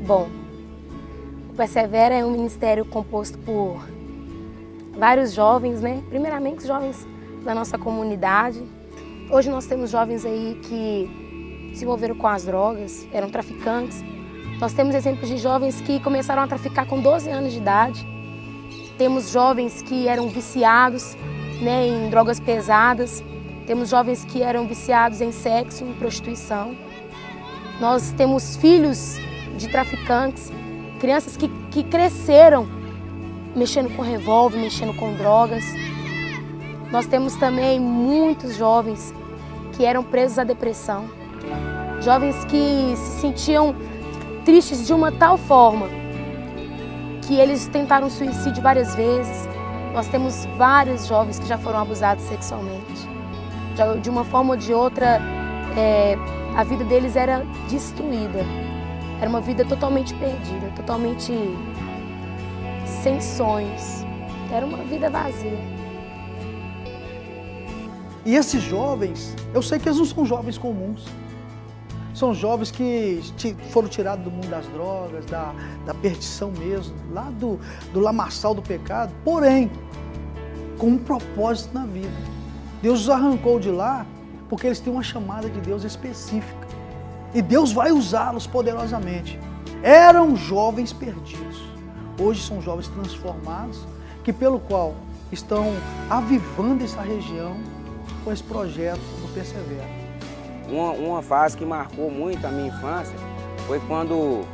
Bom, o Persevera é um ministério composto por vários jovens, né? Primeiramente os jovens da nossa comunidade. Hoje nós temos jovens aí que se envolveram com as drogas, eram traficantes. Nós temos exemplos de jovens que começaram a traficar com 12 anos de idade. Temos jovens que eram viciados, né, em drogas pesadas. Temos jovens que eram viciados em sexo, em prostituição. Nós temos filhos de traficantes, crianças que cresceram mexendo com revólver, mexendo com drogas. Nós temos também muitos jovens que eram presos à depressão. Jovens que se sentiam tristes de uma tal forma que eles tentaram suicídio várias vezes. Nós temos vários jovens que já foram abusados sexualmente. De uma forma ou de outra, a vida deles era destruída. Era uma vida totalmente perdida, totalmente sem sonhos. Era uma vida vazia. E esses jovens, eu sei que eles não são jovens comuns. São jovens que foram tirados do mundo das drogas, da perdição mesmo, lá do lamaçal do pecado, porém, com um propósito na vida. Deus os arrancou de lá porque eles têm uma chamada de Deus específica. E Deus vai usá-los poderosamente. Eram jovens perdidos. Hoje são jovens transformados, que pelo qual estão avivando essa região com esse projeto do Persevera. Uma fase que marcou muito a minha infância foi quando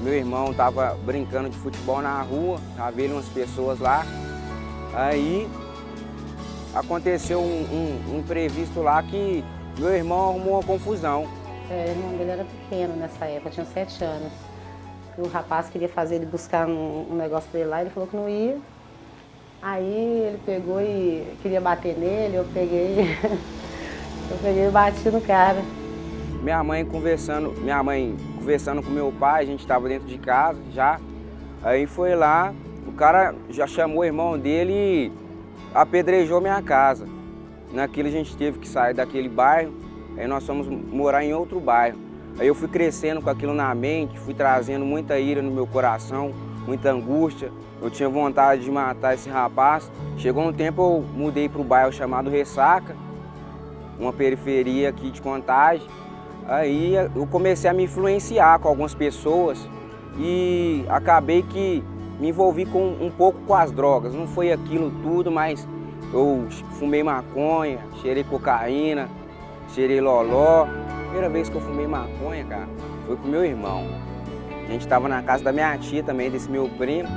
meu irmão estava brincando de futebol na rua, estava vendo umas pessoas lá, aí aconteceu um imprevisto lá que meu irmão arrumou uma confusão. O irmão dele era pequeno nessa época, tinha 7 anos. E o rapaz queria fazer ele buscar um negócio para ele lá, ele falou que não ia. Aí ele pegou e queria bater nele, eu peguei e bati no cara. Minha mãe conversando com meu pai, a gente estava dentro de casa já. Aí foi lá, o cara já chamou o irmão dele e apedrejou minha casa. Naquilo a gente teve que sair daquele bairro, aí nós fomos morar em outro bairro. Aí eu fui crescendo com aquilo na mente, fui trazendo muita ira no meu coração, muita angústia. Eu tinha vontade de matar esse rapaz. Chegou um tempo eu mudei para o bairro chamado Ressaca, uma periferia aqui de Contagem. Aí eu comecei a me influenciar com algumas pessoas e acabei que me envolvi um pouco com as drogas. Não foi aquilo tudo, mas eu fumei maconha, cheirei cocaína, cheirei loló. Primeira vez que eu fumei maconha, cara, foi com meu irmão. A gente estava na casa da minha tia também, desse meu primo,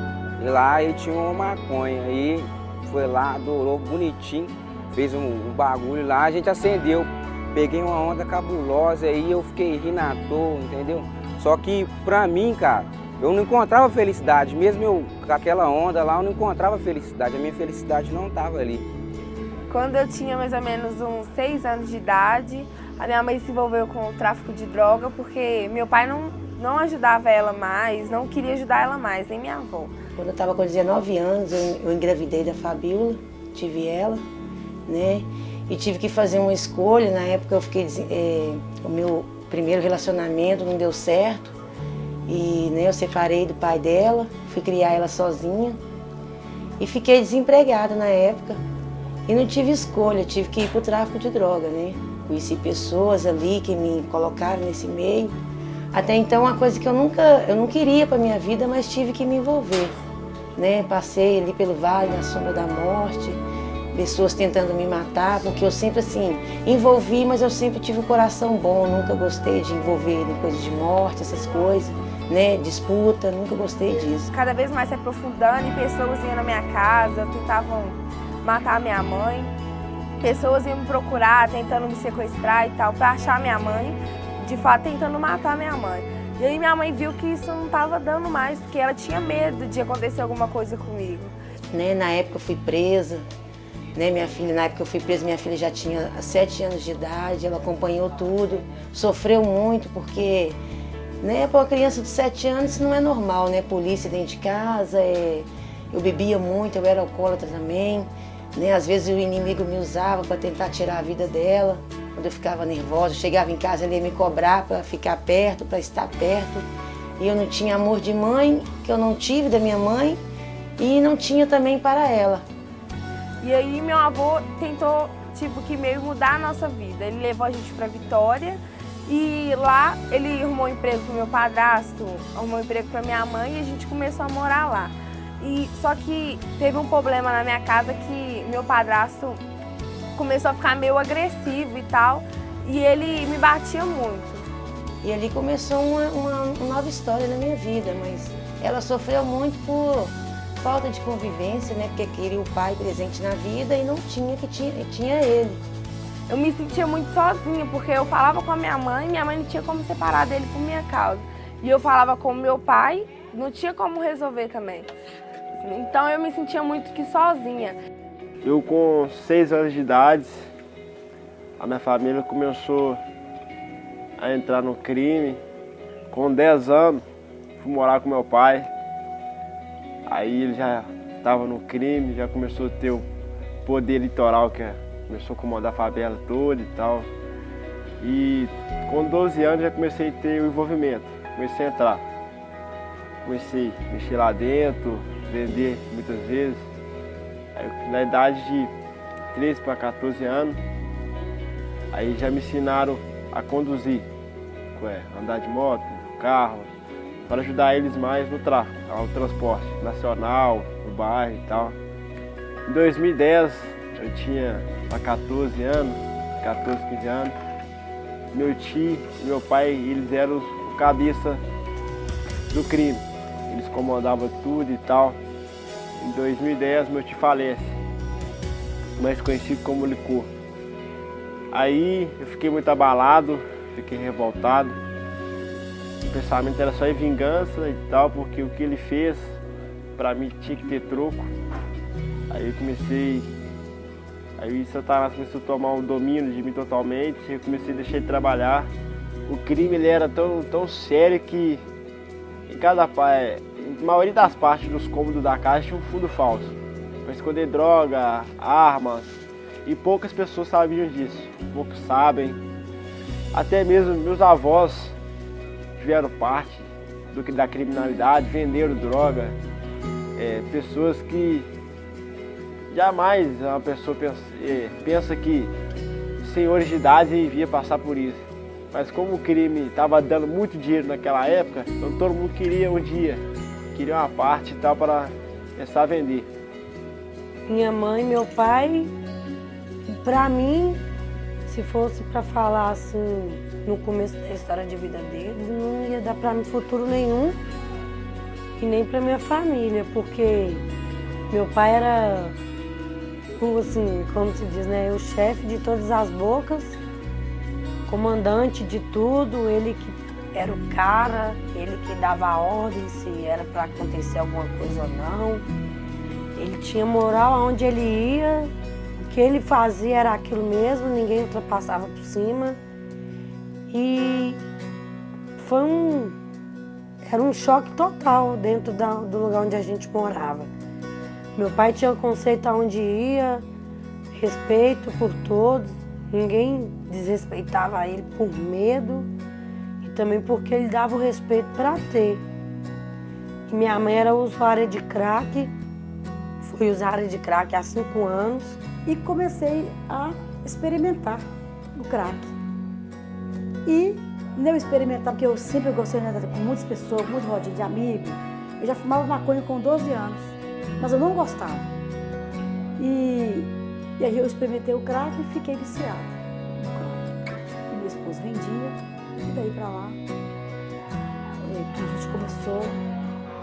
e lá ele tinha uma maconha. Aí foi lá, adorou bonitinho, fez um bagulho lá, a gente acendeu. Peguei uma onda cabulosa aí, eu fiquei rindo à toa, entendeu? Só que pra mim, cara, eu não encontrava felicidade. Mesmo eu com aquela onda lá, eu não encontrava felicidade. A minha felicidade não estava ali. Quando eu tinha mais ou menos uns 6 anos de idade, a minha mãe se envolveu com o tráfico de droga porque meu pai não ajudava ela mais, não queria ajudar ela mais, nem minha avó. Quando eu estava com 19 anos, eu engravidei da Fabiola, tive ela, né? E tive que fazer uma escolha. Na época eu fiquei, o meu primeiro relacionamento não deu certo. E né, eu separei do pai dela, fui criar ela sozinha. E fiquei desempregada na época. E não tive escolha, tive que ir para o tráfico de droga, né? Conheci pessoas ali que me colocaram nesse meio. Até então, uma coisa que eu não queria para minha vida, mas tive que me envolver, né? Passei ali pelo vale da sombra da morte, pessoas tentando me matar, porque eu sempre assim, envolvi, mas eu sempre tive um coração bom, nunca gostei de envolver em coisas de morte, essas coisas, né? Disputa, nunca gostei disso. Cada vez mais se aprofundando e pessoas iam na minha casa, tentavam matar a minha mãe. Pessoas iam me procurar, tentando me sequestrar e tal, para achar minha mãe, de fato tentando matar minha mãe. E aí minha mãe viu que isso não estava dando mais, porque ela tinha medo de acontecer alguma coisa comigo. Né, na época eu fui presa, né, na época eu fui presa, minha filha já tinha 7 anos de idade, ela acompanhou tudo, sofreu muito, porque né, para uma criança de 7 anos isso não é normal, né? Polícia dentro de casa, eu bebia muito, eu era alcoólatra também. Né? Às vezes o inimigo me usava para tentar tirar a vida dela. Quando eu ficava nervosa, eu chegava em casa, ele ia me cobrar para ficar perto, para estar perto. E eu não tinha amor de mãe, que eu não tive da minha mãe, e não tinha também para ela. E aí meu avô tentou, tipo, que meio mudar a nossa vida. Ele levou a gente para Vitória e lá ele arrumou um emprego pro meu padrasto, arrumou um emprego para minha mãe e a gente começou a morar lá. E só que teve um problema na minha casa que meu padrasto começou a ficar meio agressivo e tal, e ele me batia muito. E ali começou uma nova história na minha vida, mas ela sofreu muito por falta de convivência, né? Porque queria o pai presente na vida e não tinha, tinha ele. Eu me sentia muito sozinha, porque eu falava com a minha mãe não tinha como separar dele por minha causa. E eu falava com o meu pai, não tinha como resolver também. Então eu me sentia muito que sozinha. Eu com 6 anos de idade, a minha família começou a entrar no crime. Com 10 anos, fui morar com meu pai. Aí ele já estava no crime, já começou a ter o poder litoral, que começou a comandar a favela toda e tal. E com 12 anos já comecei a ter o envolvimento, comecei a entrar. Comecei a mexer lá dentro, vender muitas vezes. Aí, na idade de 13 para 14 anos, aí já me ensinaram a conduzir, andar de moto, carro, para ajudar eles mais no tráfico, ao transporte nacional, no bairro e tal. Em 2010, eu tinha 14 anos, 14, 15 anos. Meu tio e meu pai, eles eram o cabeça do crime. Eles comandavam tudo e tal. Em 2010, meu tio falece, mais conhecido como Licor. Aí eu fiquei muito abalado, fiquei revoltado. O pensamento era só em vingança e tal, porque o que ele fez, pra mim, tinha que ter troco. Aí eu comecei... Aí Satanás começou a tomar um domínio de mim totalmente, eu comecei a deixar de trabalhar. O crime ele era tão sério que em maioria das partes dos cômodos da casa tinha um fundo falso, para esconder droga, armas, e poucas pessoas sabiam disso, poucos sabem. Até mesmo meus avós tiveram parte da criminalidade, venderam droga, pessoas que jamais uma pessoa pensa que senhores de idade devia passar por isso. Mas como o crime estava dando muito dinheiro naquela época, então todo mundo queria um dia, queria uma parte e tal para começar a vender. Minha mãe e meu pai, para mim, se fosse para falar assim, no começo da história de vida deles, não ia dar para mim futuro nenhum e nem para minha família, porque meu pai era, assim, como se diz, né, o chefe de todas as bocas, comandante de tudo, ele que era o cara, ele que dava a ordem se era para acontecer alguma coisa ou não. Ele tinha moral aonde ele ia, o que ele fazia era aquilo mesmo, ninguém ultrapassava por cima. E era um choque total dentro do lugar onde a gente morava. Meu pai tinha um conceito aonde ia, respeito por todos, ninguém desrespeitava ele por medo e também porque ele dava o respeito para ter. E minha mãe era usuária de crack, fui usuária de crack há 5 anos. E comecei a experimentar o crack. E não experimentar, porque eu sempre gostei de andar com muitas pessoas, muitas rodinhas de amigos. Eu já fumava maconha com 12 anos, mas eu não gostava. E aí eu experimentei o crack e fiquei viciada no crack. E meu esposo vendia, e daí pra lá, que a gente começou,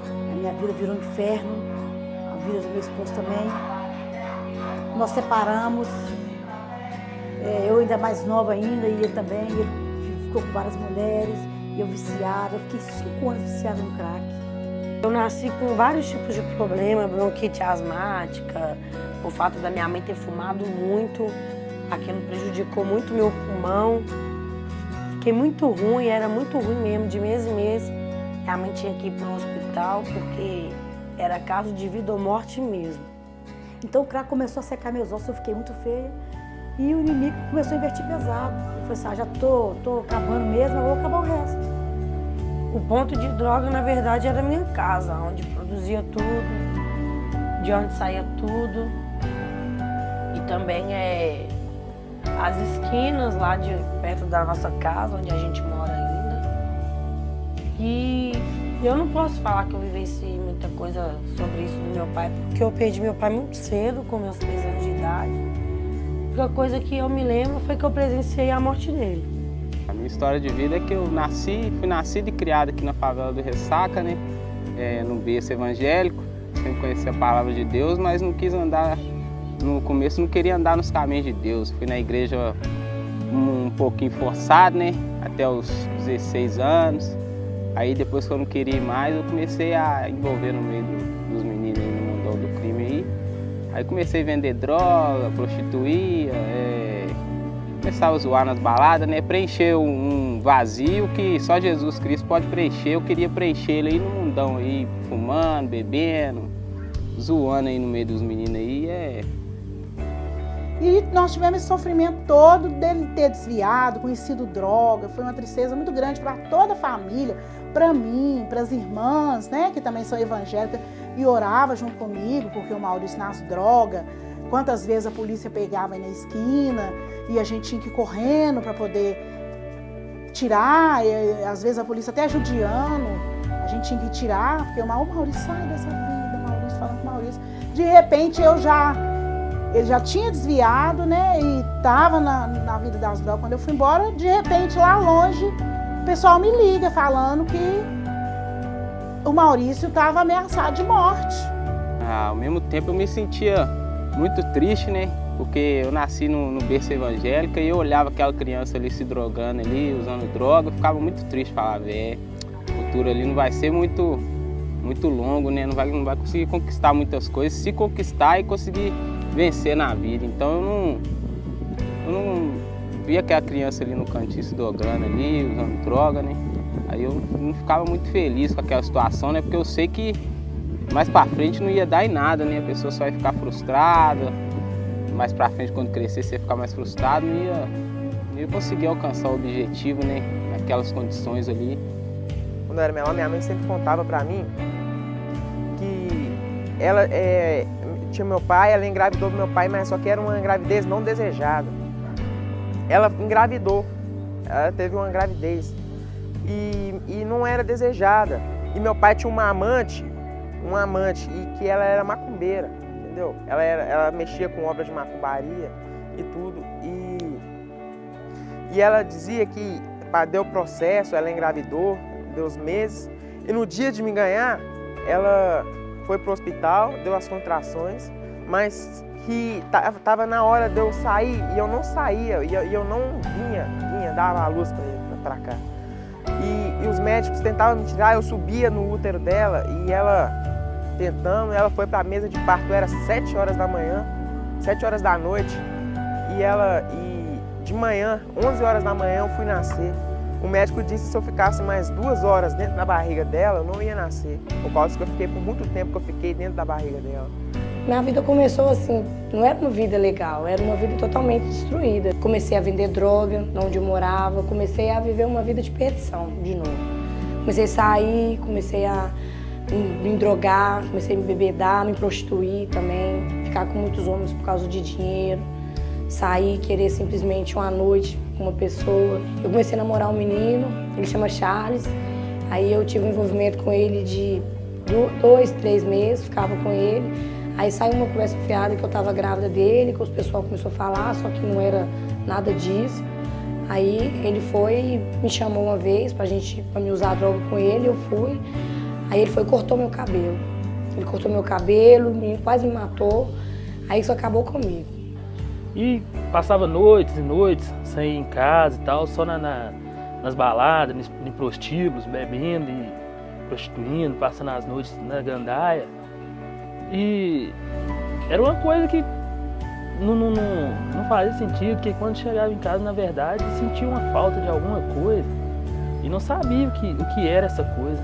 a minha vida virou um inferno, a vida do meu esposo também. Nós separamos, eu ainda mais nova ainda, e ele também, ele ficou com várias mulheres, e eu viciada, eu fiquei 5 anos viciada no crack. Eu nasci com vários tipos de problema, bronquite asmática, o fato da minha mãe ter fumado muito, aquilo prejudicou muito meu pulmão. Fiquei muito ruim, era muito ruim mesmo, de mês em mês. Minha mãe tinha que ir para o hospital porque era caso de vida ou morte mesmo. Então o crack começou a secar meus ossos, eu fiquei muito feia. E o inimigo começou a invertir pesado. Eu falei assim, já tô acabando mesmo, eu vou acabar o resto. O ponto de droga, na verdade, era a minha casa, onde produzia tudo, de onde saía tudo. E também as esquinas lá de perto da nossa casa, onde a gente mora ainda. E eu não posso falar que eu vivenciei muita coisa sobre isso do meu pai, porque eu perdi meu pai muito cedo, com meus 3 anos de idade. A única coisa que eu me lembro foi que eu presenciei a morte dele. A minha história de vida é que eu fui nascido e criado aqui na favela do Ressaca, né? No berço evangélico, sempre conheci a palavra de Deus, mas não quis andar, no começo não queria andar nos caminhos de Deus. Fui na igreja um pouquinho forçado, né? Até os 16 anos. Aí depois que eu não queria ir mais, eu comecei a envolver no meio dos meninos aí, no mundão do crime aí. Aí comecei a vender droga, prostituía, começava a zoar nas baladas, né? Preencher um vazio que só Jesus Cristo pode preencher. Eu queria preencher ele aí no mundão aí, fumando, bebendo, zoando aí no meio dos meninos aí. E nós tivemos esse sofrimento todo dele ter desviado, conhecido droga. Foi uma tristeza muito grande para toda a família, para mim, para as irmãs, né, que também são evangélicas e orava junto comigo, porque o Maurício nas drogas. Quantas vezes a polícia pegava aí na esquina e a gente tinha que ir correndo para poder tirar, e às vezes a polícia até judiando, a gente tinha que tirar, porque o Maurício sai dessa vida, Maurício falando com o Maurício. De repente ele já tinha desviado, né, e estava na vida das drogas. Quando eu fui embora, de repente lá longe, o pessoal me liga falando que o Maurício estava ameaçado de morte. Ao mesmo tempo eu me sentia muito triste, né? Porque eu nasci no berço evangélico e eu olhava aquela criança ali se drogando ali, usando droga, eu ficava muito triste, falava, o futuro ali não vai ser muito longo, né? Não vai conseguir conquistar muitas coisas, se conquistar e conseguir vencer na vida. Então eu não via aquela criança ali no cantinho se drogando ali, usando droga, né? Aí eu não ficava muito feliz com aquela situação, né? Porque eu sei que mais pra frente não ia dar em nada, né? A pessoa só ia ficar frustrada. Mais pra frente, quando crescer, você ia ficar mais frustrado, não ia conseguir alcançar o objetivo, né? Naquelas condições ali. Quando eu era menor, minha mãe sempre contava pra mim que ela tinha meu pai, ela engravidou do meu pai, mas só que era uma gravidez não desejada. Ela engravidou, ela teve uma gravidez e não era desejada. E meu pai tinha uma amante e que ela era macumbeira, entendeu? Ela mexia com obras de macumbaria e tudo. E ela dizia que deu processo, ela engravidou, deu os meses. E no dia de me ganhar, ela foi pro hospital, deu as contrações, mas que tava na hora de eu sair e eu não saía, e eu não vinha dar a luz para cá. E os médicos tentavam me tirar, eu subia no útero dela e ela foi para a mesa de parto, era 7 horas da manhã, 7 horas da noite, e de manhã, 11 horas da manhã eu fui nascer. O médico disse que se eu ficasse mais 2 horas dentro da barriga dela, eu não ia nascer, por causa que eu fiquei por muito tempo que eu fiquei dentro da barriga dela. Minha vida começou assim, não era uma vida legal, era uma vida totalmente destruída. Comecei a vender droga onde eu morava, comecei a viver uma vida de perdição de novo. Comecei a sair, comecei a me drogar, comecei a me bebedar, me prostituir também, ficar com muitos homens por causa de dinheiro, sair, querer simplesmente uma noite com uma pessoa. Eu comecei a namorar um menino, ele chama Charles, aí eu tive um envolvimento com ele de 2, 3 meses, ficava com ele. Aí saiu uma conversa fiada que eu estava grávida dele, que o pessoal começou a falar, só que não era nada disso. Aí ele foi e me chamou uma vez pra me usar droga com ele, eu fui. Aí ele foi e cortou meu cabelo. Ele cortou meu cabelo, quase me matou, aí isso acabou comigo. E passava noites e noites sem ir em casa e tal, só nas baladas, em prostíbulos, bebendo e prostituindo, passando as noites na gandaia. E era uma coisa que não fazia sentido, porque quando chegava em casa, na verdade, sentia uma falta de alguma coisa e não sabia o que era essa coisa.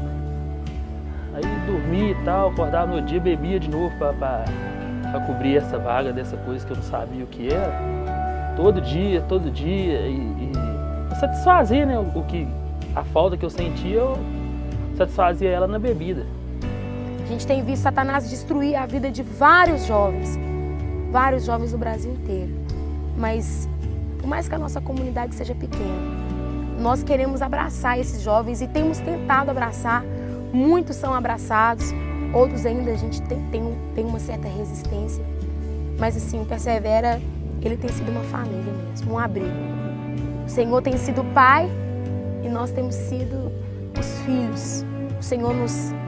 Aí dormia e tal, acordava no dia, bebia de novo para cobrir essa vaga dessa coisa que eu não sabia o que era. Todo dia, e satisfazer, né, a falta que eu sentia, satisfazia ela na bebida. A gente tem visto Satanás destruir a vida de vários jovens do Brasil inteiro. Mas, por mais que a nossa comunidade seja pequena, nós queremos abraçar esses jovens e temos tentado abraçar. Muitos são abraçados, outros ainda a gente tem uma certa resistência. Mas assim, o Persevera, ele tem sido uma família mesmo, um abrigo. O Senhor tem sido pai e nós temos sido os filhos. O Senhor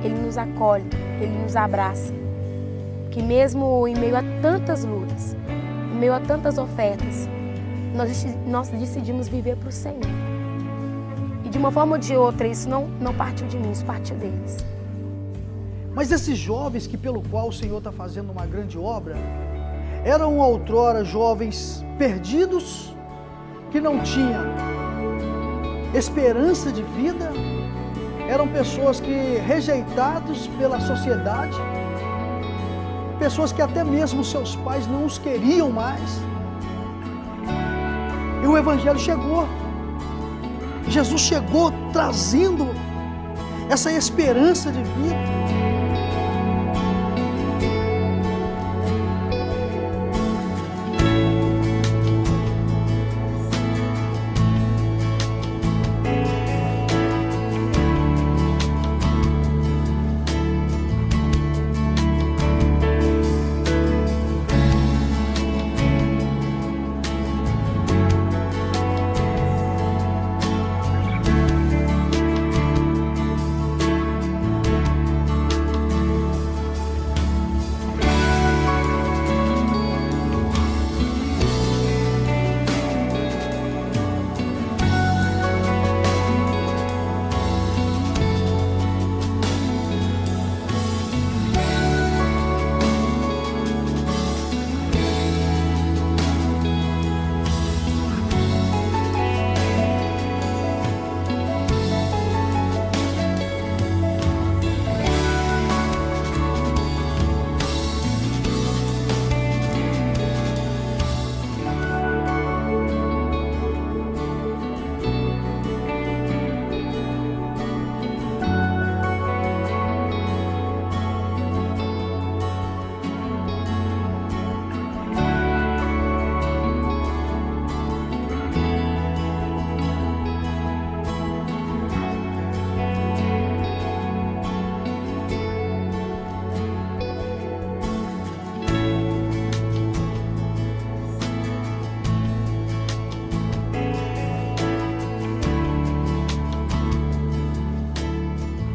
ele nos acolhe, Ele nos abraça. Que mesmo em meio a tantas lutas, em meio a tantas ofertas, nós decidimos viver para o Senhor. E de uma forma ou de outra, isso não partiu de mim, isso partiu deles. Mas esses jovens pelo qual o Senhor está fazendo uma grande obra, eram outrora jovens perdidos, que não tinham esperança de vida, eram pessoas rejeitados pela sociedade, pessoas que até mesmo seus pais não os queriam mais. E o Evangelho chegou. Jesus chegou trazendo essa esperança de vida.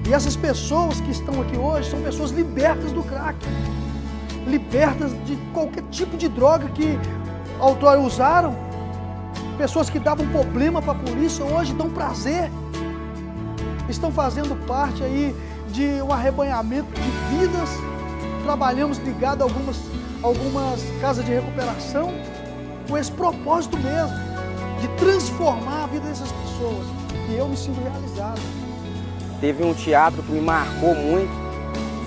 E essas pessoas que estão aqui hoje são pessoas libertas do crack, libertas de qualquer tipo de droga que outrora usaram, pessoas que davam problema para a polícia, hoje dão prazer, estão fazendo parte aí de um arrebanhamento de vidas. Trabalhamos ligado a algumas casas de recuperação com esse propósito mesmo, de transformar a vida dessas pessoas, e eu me sinto realizado. Teve um teatro que me marcou muito,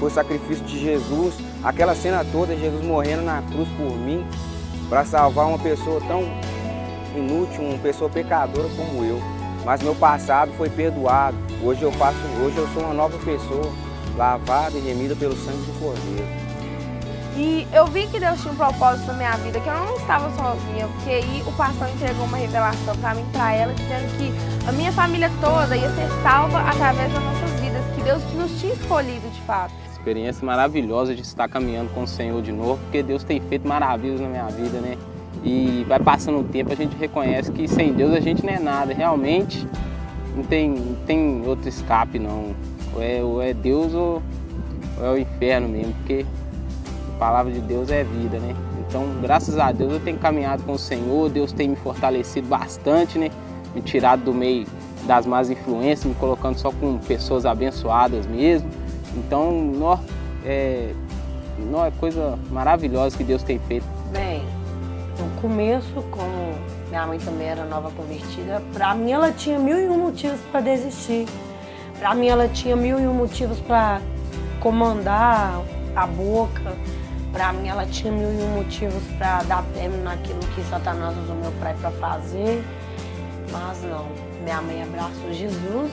foi o sacrifício de Jesus, aquela cena toda, Jesus morrendo na cruz por mim, para salvar uma pessoa tão inútil, uma pessoa pecadora como eu. Mas meu passado foi perdoado, hoje eu sou uma nova pessoa, lavada e remida pelo sangue do Cordeiro. E eu vi que Deus tinha um propósito na minha vida, que eu não estava sozinha, porque aí o pastor entregou uma revelação para mim, para ela, dizendo que a minha família toda ia ser salva através das nossas vidas, que Deus nos tinha escolhido de fato. Experiência maravilhosa de estar caminhando com o Senhor de novo, porque Deus tem feito maravilhas na minha vida, né? E vai passando o tempo, a gente reconhece que sem Deus a gente não é nada, realmente não tem outro escape não. Ou é Deus ou é o inferno mesmo, porque a palavra de Deus é vida, né? Então, graças a Deus eu tenho caminhado com o Senhor, Deus tem me fortalecido bastante, né? Me tirado do meio das más influências, me colocando só com pessoas abençoadas mesmo. Então, é coisa maravilhosa que Deus tem feito. Bem, no começo, como minha mãe também era nova convertida, para mim ela tinha 1001 motivos para desistir. Para mim ela tinha 1001 motivos para comandar a boca. Para mim ela tinha 1001 motivos para dar término naquilo que Satanás usou meu pai para fazer. Mas não, minha mãe abraçou Jesus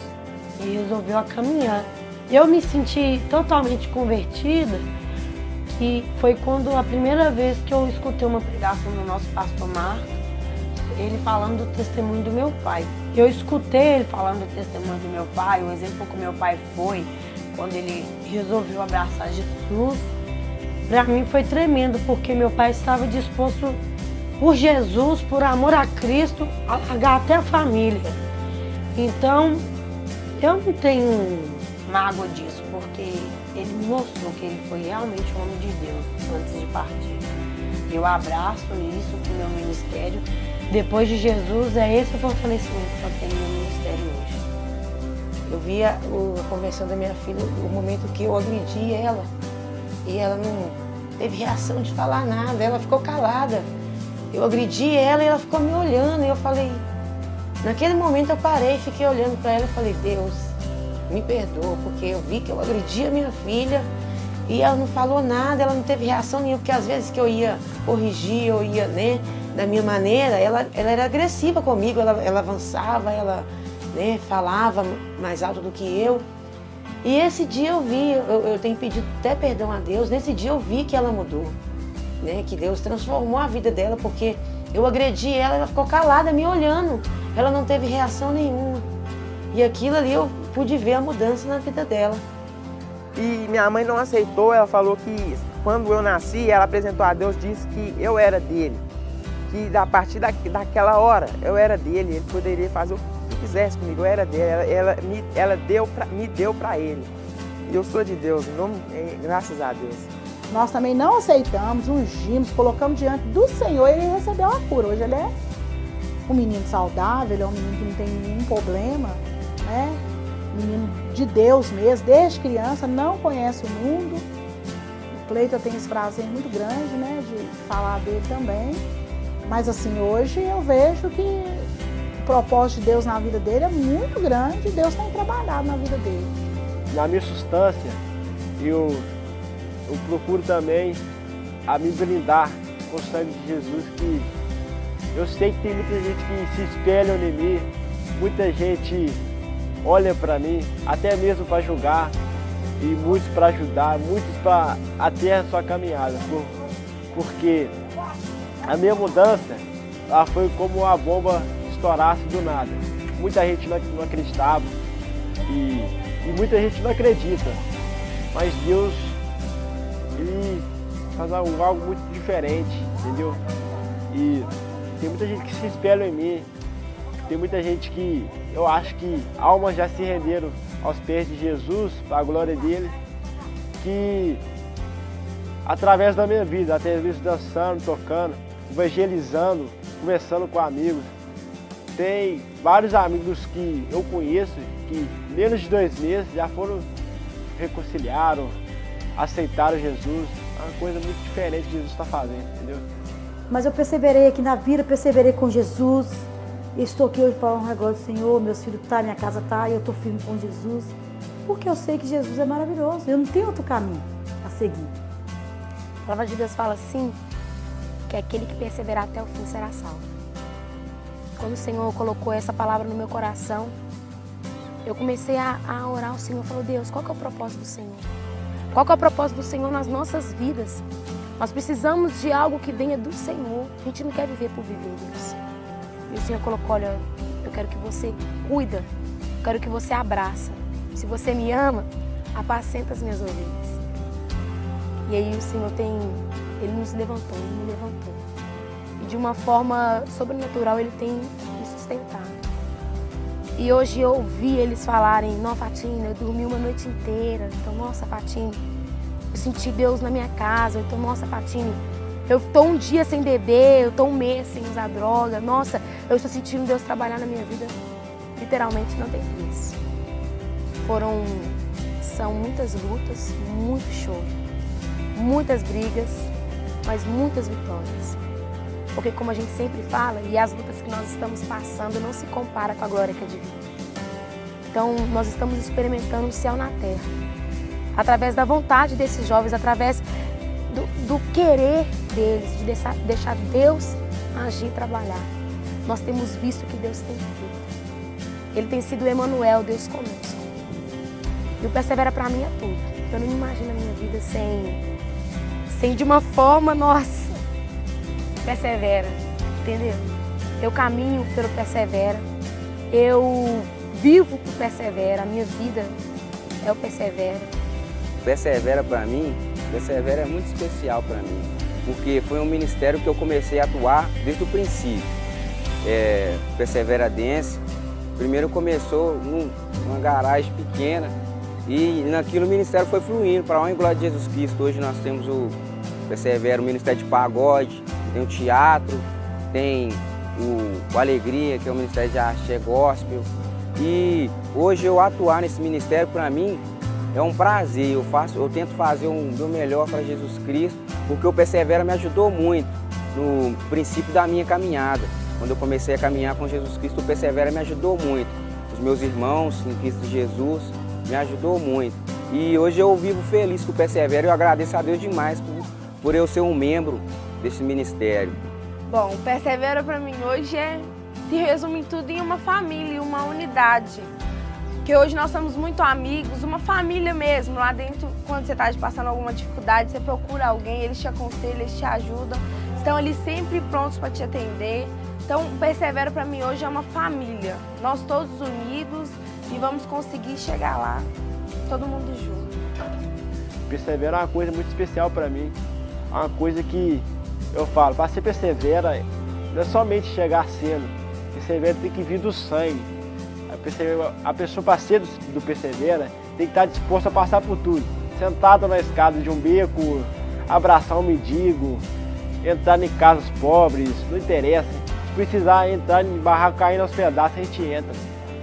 e resolveu a caminhar. Eu me senti totalmente convertida, que foi quando a primeira vez que eu escutei uma pregação do nosso pastor Marcos, ele falando do testemunho do meu pai. Eu escutei ele falando do testemunho do meu pai, o exemplo que meu pai foi, quando ele resolveu abraçar Jesus. Para mim foi tremendo, porque meu pai estava disposto por Jesus, por amor a Cristo, a largar até a família. Então, eu não tenho mágoa disso, porque ele me mostrou que ele foi realmente um homem de Deus antes de partir. Eu abraço isso com o meu ministério. Depois de Jesus, é esse o fortalecimento que eu tenho no meu ministério hoje. Eu via a conversão da minha filha, o momento que eu agredi ela, e ela não teve reação de falar nada, ela ficou calada. Eu agredi ela e ela ficou me olhando, e eu falei... Naquele momento eu parei, fiquei olhando para ela e falei, Deus, me perdoa, porque eu vi que eu agredi a minha filha e ela não falou nada, ela não teve reação nenhuma, porque às vezes que eu ia corrigir, eu ia, né, da minha maneira, ela era agressiva comigo, ela avançava, ela, né, falava mais alto do que eu. E esse dia eu vi, eu tenho pedido até perdão a Deus, nesse dia eu vi que ela mudou, né, que Deus transformou a vida dela, porque eu agredi ela, ela ficou calada me olhando, ela não teve reação nenhuma. E aquilo ali eu pude ver a mudança na vida dela. E minha mãe não aceitou, ela falou que quando eu nasci, ela apresentou a Deus, disse que eu era dele. Que a partir daquela hora eu era dele, ele poderia fazer o que quisesse comigo, eu era dele, ela me deu para ele. E eu sou de Deus, graças a Deus. Nós também não aceitamos, ungimos, colocamos diante do Senhor e ele recebeu a cura. Hoje ele é um menino saudável, ele é um menino que não tem nenhum problema, né? Menino de Deus mesmo, desde criança, não conhece o mundo. O Cleiton tem esse prazer muito grande, né, de falar dele também. Mas assim, hoje eu vejo que o propósito de Deus na vida dele é muito grande e Deus tem trabalhado na vida dele. Na minha substância, eu procuro também a me blindar com o sangue de Jesus, que eu sei que tem muita gente que se espelha em mim, muita gente olha para mim, até mesmo para julgar, e muitos para ajudar, muitos para até a sua caminhada, porque a minha mudança ela foi como uma bomba estourasse do nada. Muita gente não acreditava e muita gente não acredita, mas Deus ele faz algo muito diferente, entendeu? E tem muita gente que se espelha em mim, tem muita gente que eu acho que almas já se renderam aos pés de Jesus, para a glória dele, que através da minha vida, até mesmo dançando, tocando, evangelizando, conversando com amigos. Tem vários amigos que eu conheço que menos de 2 meses já foram reconciliaram, aceitaram Jesus. É uma coisa muito diferente que Jesus está fazendo, entendeu? Mas eu perseverei aqui na vida, perseverei com Jesus. E estou aqui hoje para honrar agora do Senhor, meus filhos estão, minha casa está, e eu estou firme com Jesus. Porque eu sei que Jesus é maravilhoso, eu não tenho outro caminho a seguir. A palavra de Deus fala assim, que aquele que perseverar até o fim será salvo. Quando o Senhor colocou essa palavra no meu coração, eu comecei a orar ao Senhor, falei, Deus, qual que é o propósito do Senhor? Qual que é o propósito do Senhor nas nossas vidas? Nós precisamos de algo que venha do Senhor. A gente não quer viver por viver, Deus. E o Senhor colocou, olha, eu quero que você cuida, eu quero que você abraça. Se você me ama, apacenta as minhas ovelhas. E aí o Senhor Ele nos levantou, Ele me levantou. E de uma forma sobrenatural Ele tem me sustentado. E hoje eu ouvi eles falarem, não, Fatina, eu dormi uma noite inteira. Então, nossa, Fatina, eu senti Deus na minha casa. Então, nossa, Fatina, eu estou um dia sem beber, eu estou um mês sem usar droga. Nossa, eu estou sentindo Deus trabalhar na minha vida. Literalmente não tem preço. São muitas lutas, muito choro, muitas brigas, mas muitas vitórias. Porque como a gente sempre fala, e as lutas que nós estamos passando não se compara com a glória que é divina. Então nós estamos experimentando o céu na terra. Através da vontade desses jovens, através do querer deles, de deixar Deus agir e trabalhar. Nós temos visto o que Deus tem feito. Ele tem sido Emanuel, Deus conosco. E o Persevera para mim é tudo. Eu não me imagino a minha vida sem de uma forma, nossa, Persevera, entendeu? Eu caminho pelo Persevera, eu vivo por Persevera, a minha vida é o Persevera. Persevera para mim, Persevera é muito especial para mim, porque foi um ministério que eu comecei a atuar desde o princípio. Persevera Dance, primeiro começou numa garagem pequena e naquilo o ministério foi fluindo para a honra e glória de Jesus Cristo. Hoje nós temos o Persevera, o ministério de pagode, tem o teatro, tem o Alegria, que é o ministério de axé gospel. E hoje eu atuar nesse ministério para mim é um prazer. Eu tento fazer o meu melhor para Jesus Cristo, porque o Persevera me ajudou muito no princípio da minha caminhada. Quando eu comecei a caminhar com Jesus Cristo, o Persevera me ajudou muito. Os meus irmãos em Cristo Jesus me ajudou muito. E hoje eu vivo feliz com o Persevera e eu agradeço a Deus demais por eu ser um membro desse ministério. Bom, o Persevera para mim hoje se resume tudo em uma família, uma unidade. Que hoje nós somos muito amigos, uma família mesmo. Lá dentro, quando você está passando alguma dificuldade, você procura alguém, eles te aconselham, eles te ajudam. Estão ali sempre prontos para te atender. Então, o Persevera para mim hoje é uma família. Nós todos unidos e vamos conseguir chegar lá, todo mundo junto. Persevera é uma coisa muito especial para mim. É uma coisa que eu falo, para ser Persevera, não é somente chegar sendo. Persevera tem que vir do sangue. A pessoa para ser do Persevera tem que estar disposta a passar por tudo. Sentado na escada de um beco, abraçar um mendigo, entrar em casas pobres, não interessa. Se precisar entrar em barraco caindo aos pedaços, a gente entra.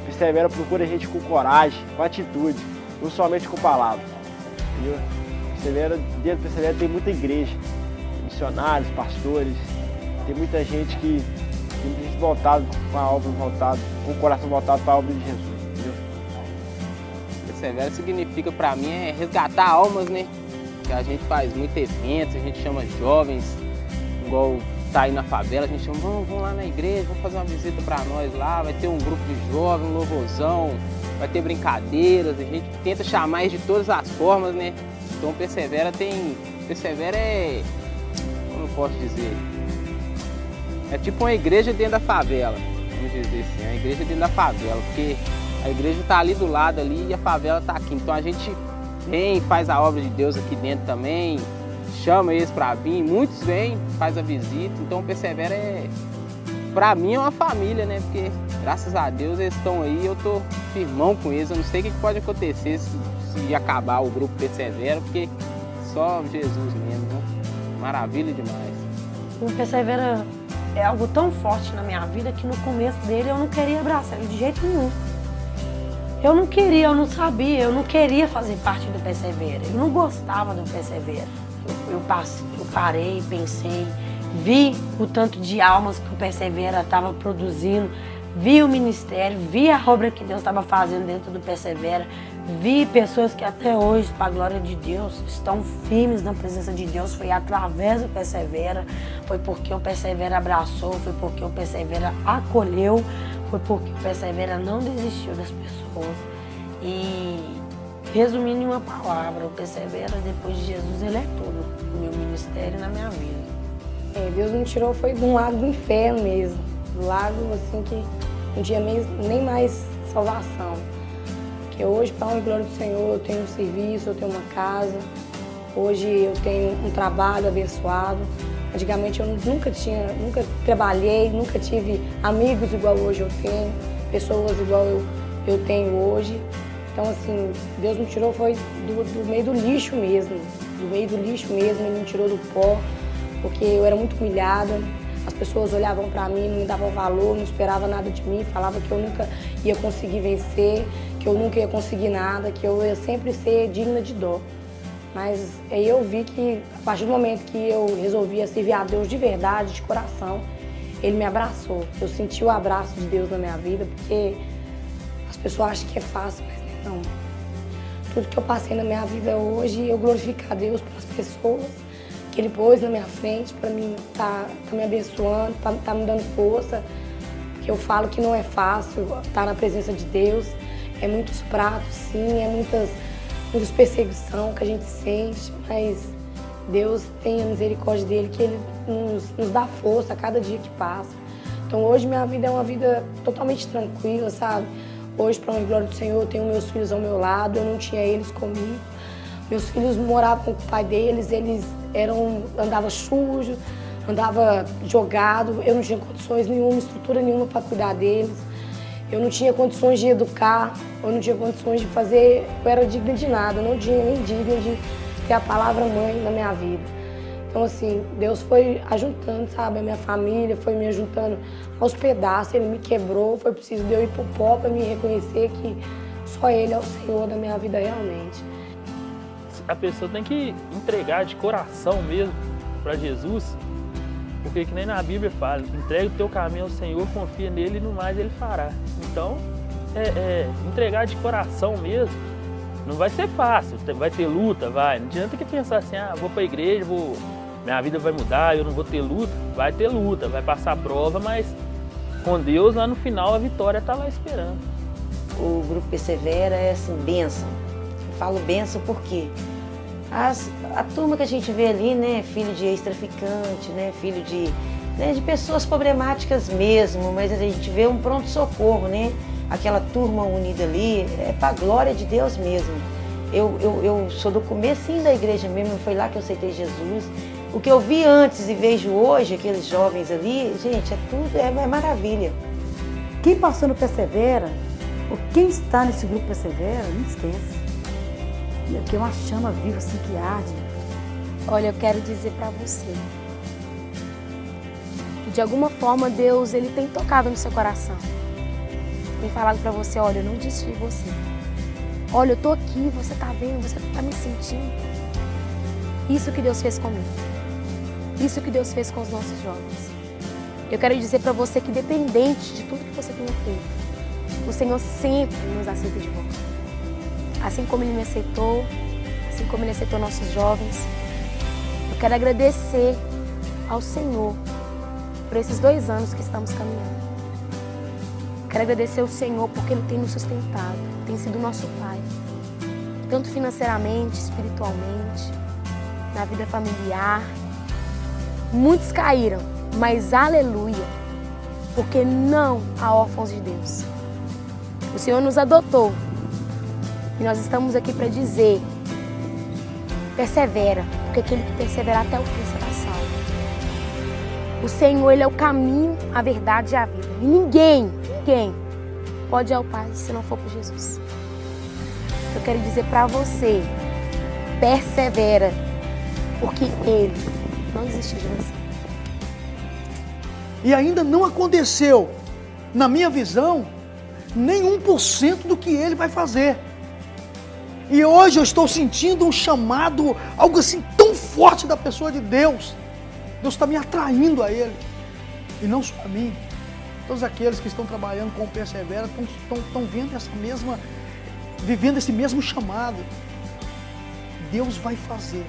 Persevera procura a gente com coragem, com atitude, não somente com palavras. Entendeu? Dentro do Persevera tem muita igreja, missionários, pastores, tem muita gente que tem voltado com a obra voltada, com o coração voltado para a obra de Jesus. Entendeu? Persevera significa para mim resgatar almas, né? Que a gente faz muitos eventos, a gente chama jovens, igual tá aí na favela, a gente chama, vamos lá na igreja, vamos fazer uma visita para nós lá, vai ter um grupo de jovens, um louvorzão, vai ter brincadeiras, a gente tenta chamar eles de todas as formas, né? Então Persevera é, como eu posso dizer, é tipo uma igreja dentro da favela, vamos dizer assim, uma igreja dentro da favela, porque a igreja está ali do lado ali e a favela está aqui, então a gente vem, faz a obra de Deus aqui dentro também, chama eles para vir, muitos vêm, faz a visita, então o Persevera para mim é uma família, né? Porque graças a Deus eles estão aí, eu tô firmão com eles, eu não sei o que pode acontecer se acabar o grupo Persevera, porque só Jesus mesmo, né? Maravilha demais. O Persevera é algo tão forte na minha vida que no começo dele eu não queria abraçar ele de jeito nenhum. Eu não queria, eu não sabia, eu não queria fazer parte do Persevera, eu não gostava do Persevera. Eu parei, pensei, vi o tanto de almas que o Persevera estava produzindo, vi o ministério, vi a obra que Deus estava fazendo dentro do Persevera, vi pessoas que até hoje, para a glória de Deus, estão firmes na presença de Deus. Foi através do Persevera, foi porque o Persevera abraçou, foi porque o Persevera acolheu, foi porque o Persevera não desistiu das pessoas. E resumindo em uma palavra, o Persevera, depois de Jesus, ele é tudo no meu ministério e na minha vida. Deus me tirou foi de um lado do inferno mesmo, do lado assim que não tinha nem mais salvação. Porque hoje, para a honra e glória do Senhor, eu tenho um serviço, eu tenho uma casa, hoje eu tenho um trabalho abençoado. Antigamente eu nunca trabalhei, nunca tive amigos igual hoje eu tenho, pessoas igual eu tenho hoje. Então, assim, Deus me tirou foi do meio do lixo mesmo, Ele me tirou do pó, porque eu era muito humilhada, as pessoas olhavam para mim, não me davam valor, não esperavam nada de mim, falavam que eu nunca ia conseguir vencer, que eu nunca ia conseguir nada, que eu ia sempre ser digna de dó. Mas aí eu vi que, a partir do momento que eu resolvia servir a Deus de verdade, de coração, Ele me abraçou. Eu senti o abraço de Deus na minha vida, porque as pessoas acham que é fácil, mas não. Tudo que eu passei na minha vida hoje, eu glorifico a Deus pelas pessoas que Ele pôs na minha frente para mim tá me abençoando, tá me dando força. Porque eu falo que não é fácil estar na presença de Deus. É muitos pratos, sim, é muitas perseguições que a gente sente, mas Deus tem a misericórdia dele, que ele nos dá força a cada dia que passa. Então hoje minha vida é uma vida totalmente tranquila, sabe? Hoje, para a glória do Senhor, eu tenho meus filhos ao meu lado, eu não tinha eles comigo. Meus filhos moravam com o pai deles, eles andavam sujo, andava jogado, eu não tinha condições nenhuma, estrutura nenhuma para cuidar deles. Eu não tinha condições de educar, eu não tinha condições de fazer, eu era digna de nada, eu não tinha nem digna de ter a palavra mãe na minha vida. Então assim, Deus foi ajuntando, sabe, a minha família, foi me ajuntando aos pedaços, Ele me quebrou, foi preciso de eu ir pro pó para me reconhecer que só Ele é o Senhor da minha vida realmente. A pessoa tem que entregar de coração mesmo para Jesus, porque que nem na Bíblia fala, entrega o teu caminho ao Senhor, confia nele e no mais Ele fará. Então, entregar de coração mesmo, não vai ser fácil, vai ter luta, vai. Não adianta que pensar assim, vou para a igreja, minha vida vai mudar, eu não vou ter luta. Vai ter luta, vai passar prova, mas com Deus lá no final a vitória está lá esperando. O Grupo Persevera é assim, bênção. Eu falo bênção porque a turma que a gente vê ali, né, filho de ex-traficante, né, filho de pessoas problemáticas mesmo, mas a gente vê um pronto-socorro, né? Aquela turma unida ali, é para a glória de Deus mesmo. Eu sou do comecinho da igreja mesmo, foi lá que eu aceitei Jesus. O que eu vi antes e vejo hoje, aqueles jovens ali, gente, é maravilha. Quem passou no Persevera, ou quem está nesse grupo Persevera, não esquece. Porque é uma chama viva assim que arde. Olha, eu quero dizer para você que de alguma forma Deus, Ele tem tocado no seu coração. Tem falado para você, olha, eu não desisti de você. Olha, eu tô aqui, você tá vendo, você tá me sentindo. Isso que Deus fez comigo. Isso que Deus fez com os nossos jovens. Eu quero dizer para você que independente de tudo que você tenha feito, o Senhor sempre nos aceita de volta. Assim como Ele me aceitou, assim como Ele aceitou nossos jovens, eu quero agradecer ao Senhor por esses 2 anos que estamos caminhando. Quero agradecer ao Senhor porque Ele tem nos sustentado, tem sido nosso Pai, tanto financeiramente, espiritualmente, na vida familiar. Muitos caíram, mas aleluia, porque não há órfãos de Deus. O Senhor nos adotou e nós estamos aqui para dizer, persevera, porque aquele que perseverar até o fim será salvo. O Senhor, Ele é o caminho, a verdade e a vida. E ninguém pode ir ao Pai se não for por Jesus. Eu quero dizer para você, persevera, porque Ele não desistiu de você. E ainda não aconteceu, na minha visão, nem 1% do que Ele vai fazer. E hoje eu estou sentindo um chamado, algo assim tão forte da pessoa de Deus. Deus está me atraindo a Ele. E não só a mim. Todos aqueles que estão trabalhando com o Persevera estão vivendo esse mesmo chamado. Deus vai fazer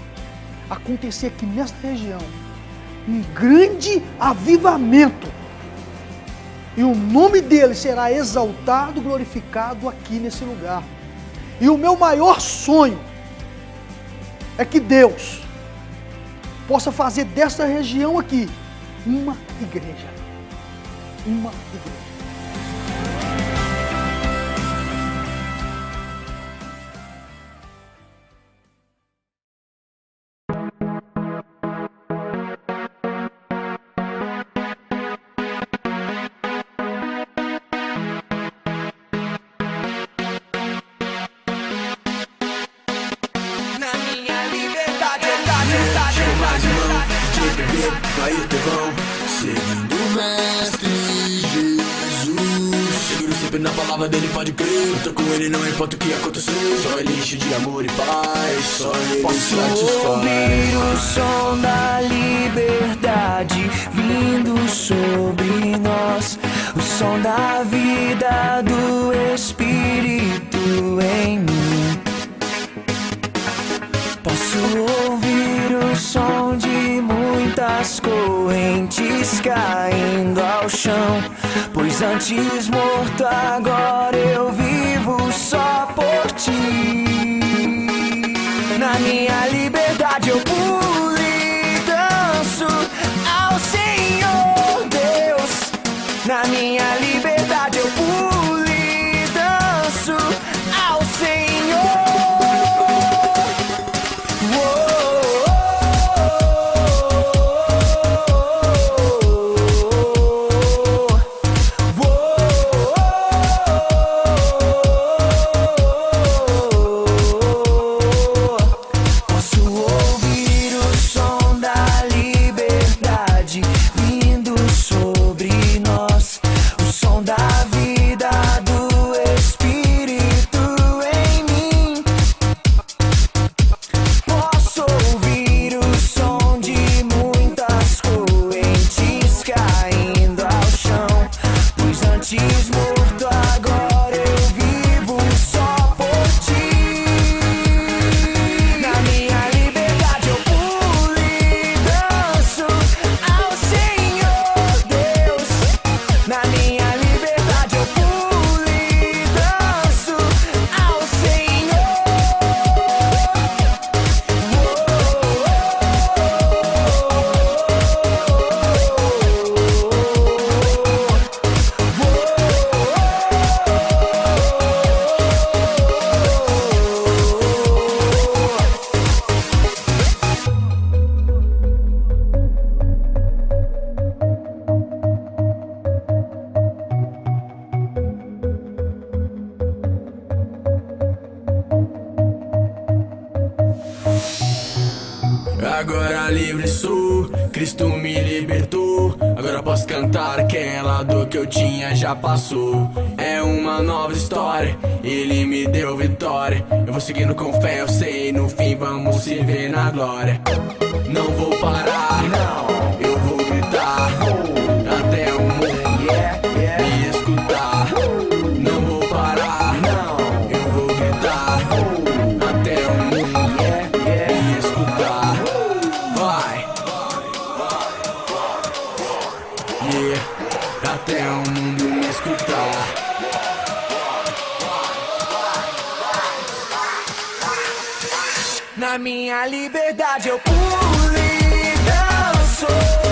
acontecer aqui nesta região um grande avivamento. E o nome dele será exaltado, glorificado aqui nesse lugar. E o meu maior sonho é que Deus possa fazer desta região aqui uma igreja. Uma igreja. Vai o terrão, seguindo o mestre Jesus. Seguro sempre na palavra dele, pode crer. Tô com ele, não importa o que acontecer. Só ele enche de amor e paz, só ele satisfaz. Ouvir o som da liberdade vindo sobre nós. O som da vida do Espírito em mim. Posso ouvir o som de muitas correntes caindo ao chão. Pois antes morto, agora eu vivo só por ti. Na minha liberdade eu pulo e danço ao Senhor Deus. Na minha liberdade eu pulo e danço ao Senhor. Agora livre sou, Cristo me libertou. Agora posso cantar aquela dor que eu tinha já passou. É uma nova história, Ele me deu vitória. Eu vou seguindo com fé, eu sei, no fim vamos se ver na glória. Não vou parar, não, eu vou gritar até o mundo me escutar. Não vou parar, não, eu vou gritar até o mundo me escutar. Vai, até o mundo me escutar. Na minha liberdade eu pulo e danço.